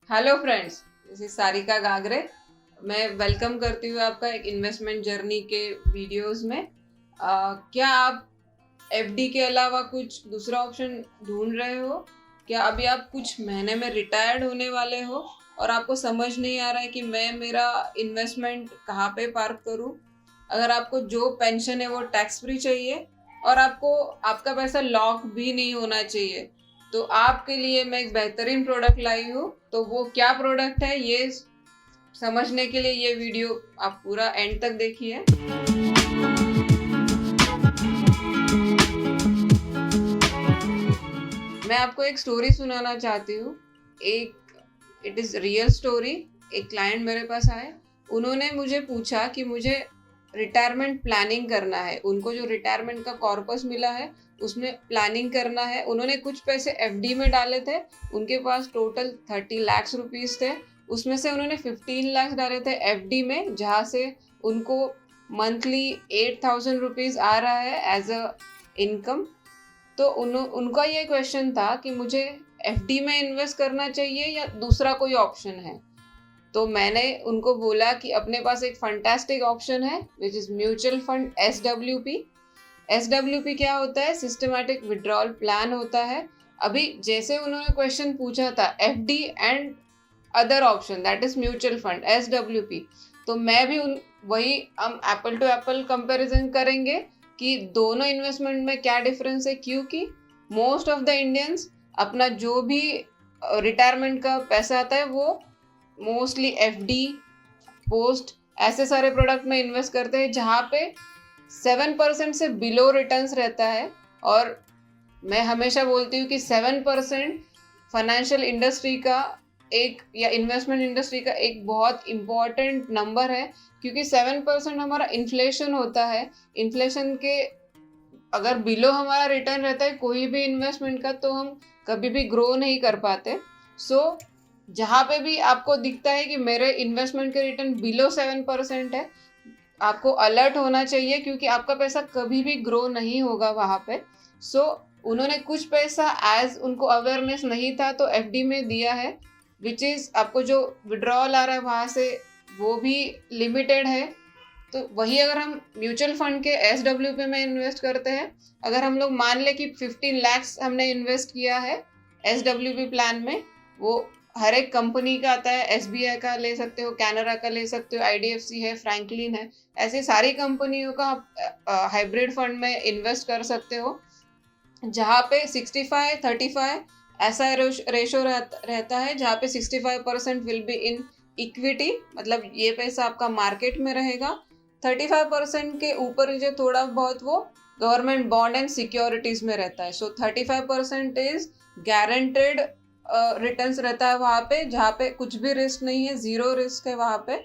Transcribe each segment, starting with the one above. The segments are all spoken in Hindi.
Hello friends, this is Sarika गागरे। मैं वेलकम करती हूँ आपका एक इन्वेस्टमेंट जर्नी के वीडियोस में। क्या आप एफडी के अलावा कुछ दूसरा ऑप्शन ढूंढ रहे हो? क्या अभी आप कुछ महीने में रिटायर्ड होने वाले हो और आपको समझ नहीं आ रहा है कि मैं मेरा इन्वेस्टमेंट कहाँ पे पार्क करूँ? अगर आपको जो पेंशन है वो टैक्स फ्री चाहिए और आपको आपका पैसा लॉक भी नहीं होना चाहिए, तो आपके लिए मैं एक बेहतरीन प्रोडक्ट लाई हूँ। तो वो क्या प्रोडक्ट है ये समझने के लिए ये वीडियो आप पूरा एंड तक देखिए। मैं आपको एक स्टोरी सुनाना चाहती हूँ। एक इट इज़ रियल स्टोरी। एक क्लाइंट मेरे पास आए, उन्होंने मुझे पूछा कि मुझे रिटायरमेंट प्लानिंग करना है। उनको जो रिटायरमेंट का कॉर्पस मिला है उसमें प्लानिंग करना है। उन्होंने कुछ पैसे एफडी में डाले थे, उनके पास टोटल 30 लाख रुपीस थे। उसमें से उन्होंने 15 लाख डाले थे एफडी में, जहाँ से उनको मंथली 8,000 रुपीज आ रहा है एज अ इनकम। तो उनका ये क्वेश्चन था कि मुझे एफडी में इन्वेस्ट करना चाहिए या दूसरा कोई ऑप्शन है। तो मैंने उनको बोला कि अपने पास एक फंटास्टिक ऑप्शन है which is mutual fund SWP. SWP क्या होता है? सिस्टमैटिक विड्रॉल प्लान होता है। अभी जैसे उन्होंने क्वेश्चन पूछा था FD and other option that is mutual fund SWP, तो मैं भी उन वही हम एप्पल टू एप्पल कंपैरिजन करेंगे कि दोनों इन्वेस्टमेंट में क्या डिफरेंस है। क्योंकि मोस्ट ऑफ द इंडियंस अपना जो भी रिटायरमेंट का पैसा आता है वो मोस्टली एफडी, पोस्ट, ऐसे सारे प्रोडक्ट में इन्वेस्ट करते हैं जहाँ पे 7% से बिलो रिटर्न्स रहता है। और मैं हमेशा बोलती हूँ कि 7% फाइनेंशियल इंडस्ट्री का एक या इन्वेस्टमेंट इंडस्ट्री का एक बहुत इम्पॉर्टेंट नंबर है, क्योंकि 7% हमारा इन्फ्लेशन होता है। इन्फ्लेशन के अगर बिलो हमारा रिटर्न रहता है कोई भी इन्वेस्टमेंट का, तो हम कभी भी ग्रो नहीं कर पाते। सो जहाँ पे भी आपको दिखता है कि मेरे इन्वेस्टमेंट के रिटर्न बिलो 7% है, आपको अलर्ट होना चाहिए, क्योंकि आपका पैसा कभी भी ग्रो नहीं होगा वहाँ पे। सो उन्होंने कुछ पैसा एज उनको अवेयरनेस नहीं था तो एफडी में दिया है, विच इज़ आपको जो विड्रॉल आ रहा है वहाँ से वो भी लिमिटेड है। तो वही अगर हम म्यूचुअल फंड के एसडब्ल्यूपी में इन्वेस्ट करते हैं, अगर हम लोग मान ले कि 15 लाख हमने इन्वेस्ट किया है एसडब्ल्यूपी प्लान में, वो हर एक कंपनी का आता है। एसबीआई का ले सकते हो, कैनरा का ले सकते हो, आईडीएफसी है, फ्रैंकलिन है, ऐसे सारी कंपनियों का आप हाइब्रिड फंड में इन्वेस्ट कर सकते हो, जहाँ पे 65-35 ऐसा रेशो रहता है, जहाँ पे 65% विल बी इन इक्विटी, मतलब ये पैसा आपका मार्केट में रहेगा। 35% के ऊपर जो थोड़ा बहुत वो गवर्नमेंट बॉन्ड एंड सिक्योरिटीज में रहता है। सो 35% इज गारंटेड रिटर्न्स रहता है वहाँ पे, जहाँ पे कुछ भी रिस्क नहीं है, जीरो रिस्क है वहाँ पे।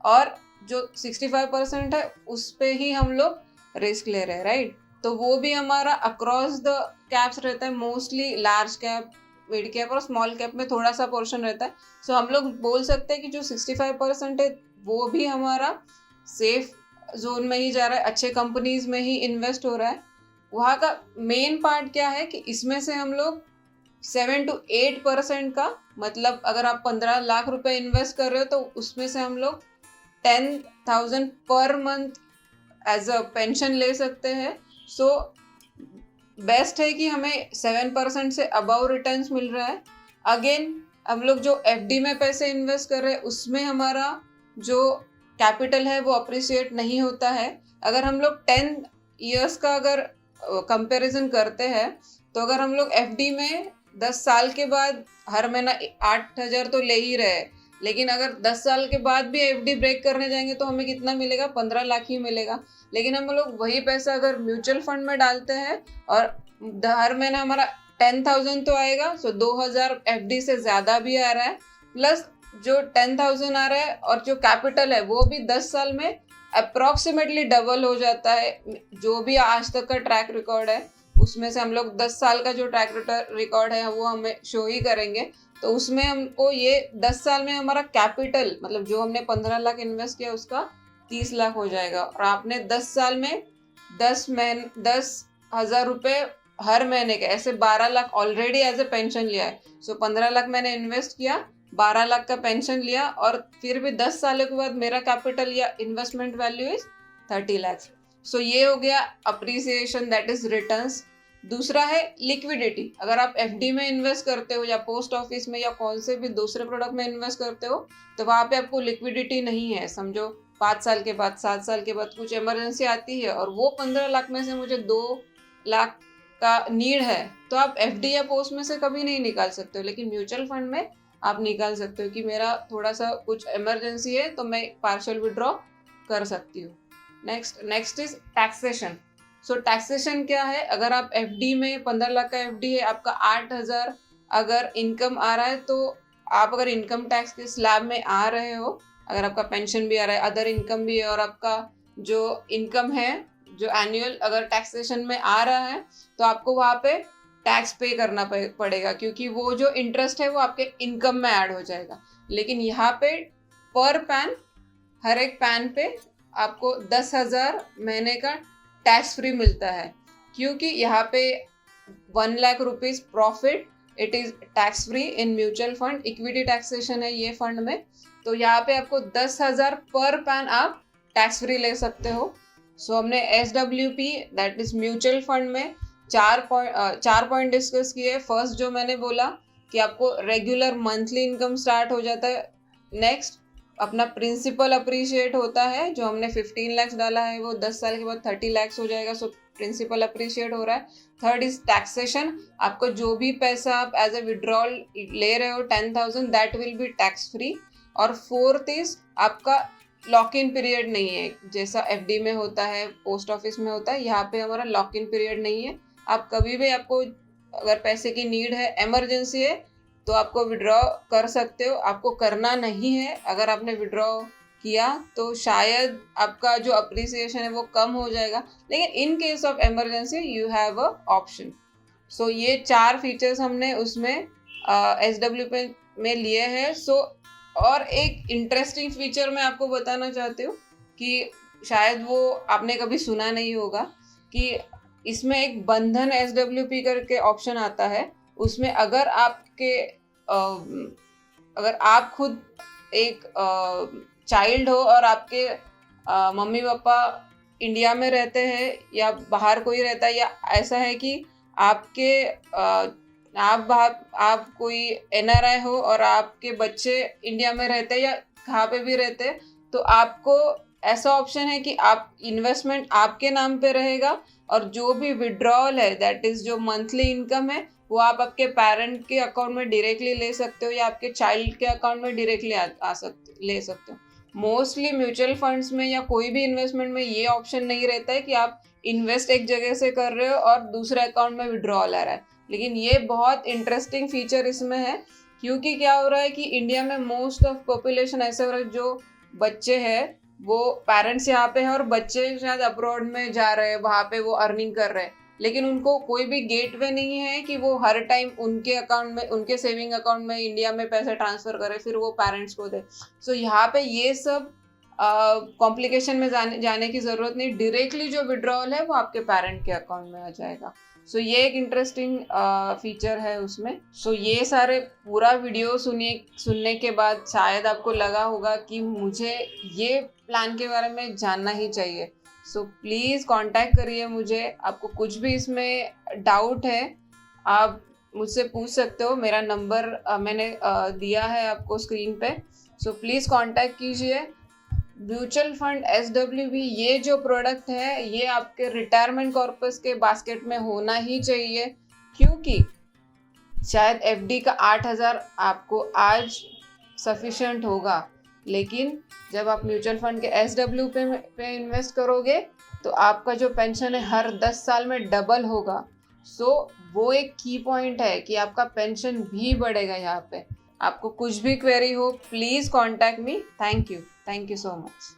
और जो 65% है उस पे ही हम लोग रिस्क ले रहे हैं, राइट? तो वो भी हमारा अक्रॉस द कैप्स रहता है, mostly large cap, mid cap और स्मॉल कैप में थोड़ा सा पोर्शन रहता है। सो हम लोग बोल सकते हैं कि जो 65% है वो भी हमारा सेफ जोन में ही जा रहा है, अच्छे कंपनीज में ही इन्वेस्ट हो रहा है। वहाँ का मेन पार्ट क्या है कि इसमें से हम लोग 7 to 8% का, मतलब अगर आप 15 लाख रुपए इन्वेस्ट कर रहे हो तो उसमें से हम लोग 10,000 per month as a pension ले सकते हैं। सो बेस्ट है कि हमें 7% से अबव रिटर्न्स मिल रहा है। अगेन हम लोग जो एफडी में पैसे इन्वेस्ट कर रहे हैं उसमें हमारा जो कैपिटल है वो अप्रिशिएट नहीं होता है। अगर हम लोग 10 years का अगर कंपैरिजन करते हैं, तो अगर हम लोग एफडी में 10 साल के बाद हर महीना 8,000 तो ले ही रहे, लेकिन अगर 10 साल के बाद भी एफडी ब्रेक करने जाएंगे तो हमें कितना मिलेगा? 15 लाख ही मिलेगा। लेकिन हम लोग वही पैसा अगर म्यूचुअल फंड में डालते हैं और हर महीना हमारा 10,000 तो आएगा, सो 2,000 एफडी से ज्यादा भी आ रहा है, प्लस जो 10,000 आ रहा है और जो कैपिटल है वो भी 10 साल में अप्रोक्सीमेटली डबल हो जाता है। जो भी आज तक का ट्रैक रिकॉर्ड है उसमें से हम लोग 10 साल का जो ट्रैक रिकॉर्ड है वो हमें शो ही करेंगे। तो उसमें हमको ये 10 साल में हमारा कैपिटल, मतलब जो हमने 15 लाख इन्वेस्ट किया उसका 30 लाख हो जाएगा। और आपने 10 साल में 10,000 रुपये हर महीने के, ऐसे 12 lakh already as a pension लिया है। सो 15 लाख मैंने इन्वेस्ट किया, 12 लाख का पेंशन लिया और फिर भी 10 सालों के बाद मेरा कैपिटल या इन्वेस्टमेंट वैल्यू इज 30 लाख। सो ये हो गया अप्रिसिएशन, दैट इज रिटर्न्स। दूसरा है लिक्विडिटी। अगर आप एफडी में इन्वेस्ट करते हो या पोस्ट ऑफिस में या कौन से भी दूसरे प्रोडक्ट में इन्वेस्ट करते हो तो वहाँ पे आपको लिक्विडिटी नहीं है। समझो 5 साल के बाद 7 साल के बाद कुछ इमरजेंसी आती है और वो 15 लाख में से मुझे 2 लाख का नीड है, तो आप एफडी या पोस्ट में से कभी नहीं निकाल सकते हो। लेकिन म्यूचुअल फंड में आप निकाल सकते हो कि मेरा थोड़ा सा कुछ इमरजेंसी है तो मैं पार्शियल विड्रॉ कर सकती हूँ। Next is taxation. So taxation क्या है? अगर आप एफडी में 15 लाख का एफडी है, आपका 8,000 अगर इनकम आ रहा है तो आप अगर इनकम टैक्स के स्लैब में आ रहे हो, अगर आपका पेंशन भी आ रहा है, अदर इनकम भी है और आपका जो इनकम है जो एनुअल अगर टैक्सेशन में आ रहा है तो आपको वहाँ पे टैक्स पे करना पड़ेगा, क्योंकि वो जो इंटरेस्ट है वो आपके इनकम में ऐड हो जाएगा। लेकिन यहाँ पे पर पैन, हर एक पैन पे आपको 10,000 महीने का टैक्स फ्री मिलता है, क्योंकि यहाँ पे 1 lakh rupees profit it is tax free in mutual fund. Equity taxation है ये फंड में, तो यहाँ पे आपको 10,000 पर पैन आप टैक्स फ्री ले सकते हो। सो हमने SWP that is mutual fund में 4 पॉइंट डिस्कस किए। फर्स्ट जो मैंने बोला कि आपको रेगुलर मंथली इनकम स्टार्ट हो जाता है। नेक्स्ट अपना प्रिंसिपल अप्रिशिएट होता है, जो हमने 15 लाख डाला है वो 10 साल के बाद 30 लाख हो जाएगा। सो प्रिंसिपल अप्रिशिएट हो रहा है। Third is taxation. आपको जो भी पैसा आप एज अ विड्रॉल ले रहे हो 10,000 that will be tax free. और फोर्थ इज आपका लॉक इन पीरियड नहीं है, जैसा एफडी में होता है, पोस्ट ऑफिस में होता है। यहाँ पे हमारा लॉक इन पीरियड नहीं है। आप कभी भी आपको अगर पैसे की नीड है, इमरजेंसी है, तो आपको विड्रॉ कर सकते हो। आपको करना नहीं है। अगर आपने विड्रॉ किया तो शायद आपका जो अप्रिसिएशन है वो कम हो जाएगा, लेकिन in case of emergency you have a option. So ये 4 फीचर्स हमने उसमें SWP में लिए हैं। सो और एक इंटरेस्टिंग फीचर मैं आपको बताना चाहती हूँ कि शायद वो आपने कभी सुना नहीं होगा कि इसमें एक बंधन SWP करके ऑप्शन आता है। उसमें अगर आप खुद एक चाइल्ड हो और आपके मम्मी पापा इंडिया में रहते हैं या बाहर कोई रहता है, या ऐसा है कि आप कोई NRI हो और आपके बच्चे इंडिया में रहते हैं या कहाँ पे भी रहते हैं, तो आपको ऐसा ऑप्शन है कि आप इन्वेस्टमेंट आपके नाम पे रहेगा और जो भी विड्रॉल है दैट इज जो मंथली इनकम है वो आप आपके पेरेंट के अकाउंट में डायरेक्टली ले सकते हो या आपके चाइल्ड के अकाउंट में डायरेक्टली ले सकते हो। मोस्टली म्यूचुअल फंड्स में या कोई भी इन्वेस्टमेंट में ये ऑप्शन नहीं रहता है कि आप इन्वेस्ट एक जगह से कर रहे हो और दूसरे अकाउंट में विड्रॉल आ रहा है। लेकिन ये बहुत इंटरेस्टिंग फीचर इसमें है, क्योंकि क्या हो रहा है कि इंडिया में मोस्ट ऑफ पॉपुलेशन ऐसे हो रहा है जो बच्चे हैं वो पेरेंट्स यहाँ पे हैं और बच्चे शायद अब्रॉड में जा रहे हैं, वहाँ पे वो अर्निंग कर रहे हैं, लेकिन उनको कोई भी गेटवे नहीं है कि वो हर टाइम उनके अकाउंट में, उनके सेविंग अकाउंट में इंडिया में पैसे ट्रांसफर करे फिर वो पेरेंट्स को दे। सो यहाँ पे ये सब कॉम्प्लिकेशन में जाने की ज़रूरत नहीं। डायरेक्टली जो विड्रॉल है वो आपके पेरेंट के अकाउंट में आ जाएगा। सो ये एक इंटरेस्टिंग फीचर है उसमें। सो ये सारे पूरा वीडियो सुनने के बाद शायद आपको लगा होगा कि मुझे ये प्लान के बारे में जानना ही चाहिए। सो प्लीज़ कांटेक्ट करिए मुझे। आपको कुछ भी इसमें डाउट है आप मुझसे पूछ सकते हो। मेरा नंबर मैंने दिया है आपको स्क्रीन पे। सो प्लीज़ कांटेक्ट कीजिए। म्यूचुअल फंड SWP ये जो प्रोडक्ट है ये आपके रिटायरमेंट कॉर्पस के बास्केट में होना ही चाहिए, क्योंकि शायद FD का 8,000 आपको आज सफिशिएंट होगा, लेकिन जब आप म्यूचुअल फंड के SWP पे इन्वेस्ट करोगे तो आपका जो पेंशन है हर 10 साल में डबल होगा। सो वो एक की पॉइंट है कि आपका पेंशन भी बढ़ेगा। यहाँ पे आपको कुछ भी क्वेरी हो please contact me. Thank you so much.